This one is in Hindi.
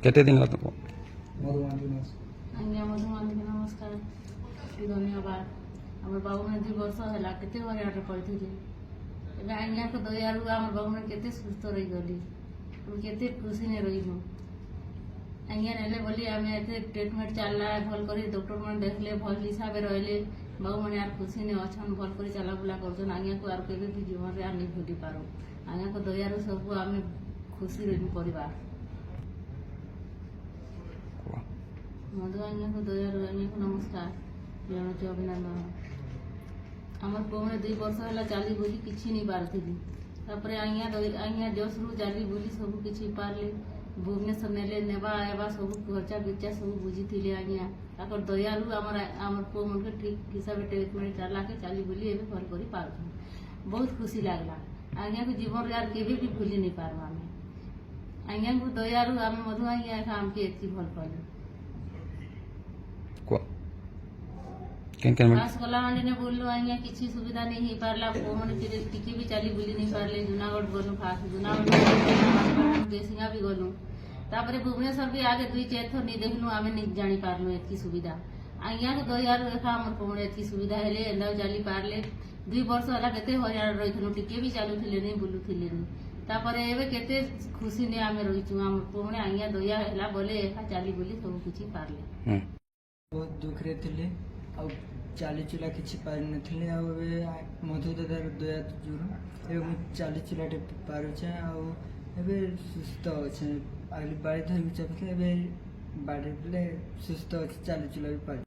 केते दिन लागतो आज्ञा मधुमानी नमस्कार धन्यवाद आम बाबू मैंने 2 वर्ष है केते हरियाणा पढ़ी आज्ञा को दयालु आम बाबू मैंने केते सुस्थ रही गली केते खुशी ने रही आज्ञा नेले बोली आम एते ट्रीटमेंट चलला भल कर डॉक्टर मैंने देखले भल हिसाब रहिले बाबू मैंने यार खुशी ने अच्छन भल कर चला बुला कर आज्ञा को आर केबे भी जीवन रे नहीं भूली पारो आज्ञा को दयालु सब आम खुशी रही परिवार मधु आज्ञा को दयालु आज्ञा को नमस्कार जनाऊँ अभिनंदन आमर पुणे 2 वर्ष है चली बुली किसी नहीं पार्थी तापर आज्ञा जस रु चली बुली सब किसी पार्ले भुवनेश्वर नेले नेबा आवा सब खर्चा बिर्चा सब बुझी आज्ञा ताकर दयालु आमर पुओ मन के ठीक हिसाब से ट्रीटमेंट चला के चली बुली एवं भल कर पार्थ बहुत खुशी लगला आज्ञा को जीवन यार केवे भी भूली नहीं पार्व आम आज्ञा को दयालु आम मधु आज्ञा आमके एति भल पालु खास गला मंडी ने बोललो आज्ञा किसी सुविधा नहीं हो पारला पो मन टिके भी चली बुली नहीं पारले जूनागढ़ गलु खास जूनागढ़ देसिंगा भी गलु तापरे भुवनेश्वर भी आगे 2-4 थर नहीं देखनु आमे नहीं जानी पारलो एतकी सुविधा आज्ञा को दयालु रेखा हमर पमणे एतकी सुविधा हेले एंदा चली पारले 2 वर्ष हला केते हरियाणा रहिथनु टिके भी चालू थिले नहीं बुलु थिले नहीं तापरे एबे केते खुशी ने आमे रहिचु हमर पमणे आज्ञा दया हेला बोले एका चाली बुली सब कुछ पारले बहुत दुख रे थिले चाली चुला किसी पार नथिले मधु दादार दया जोर चाली चुलाटे पारुचे आबे सुस्थ अच्छे बाड़ी धरिक चलते बाड़ी सुस्थ अच्छे चाली चुला भी पार।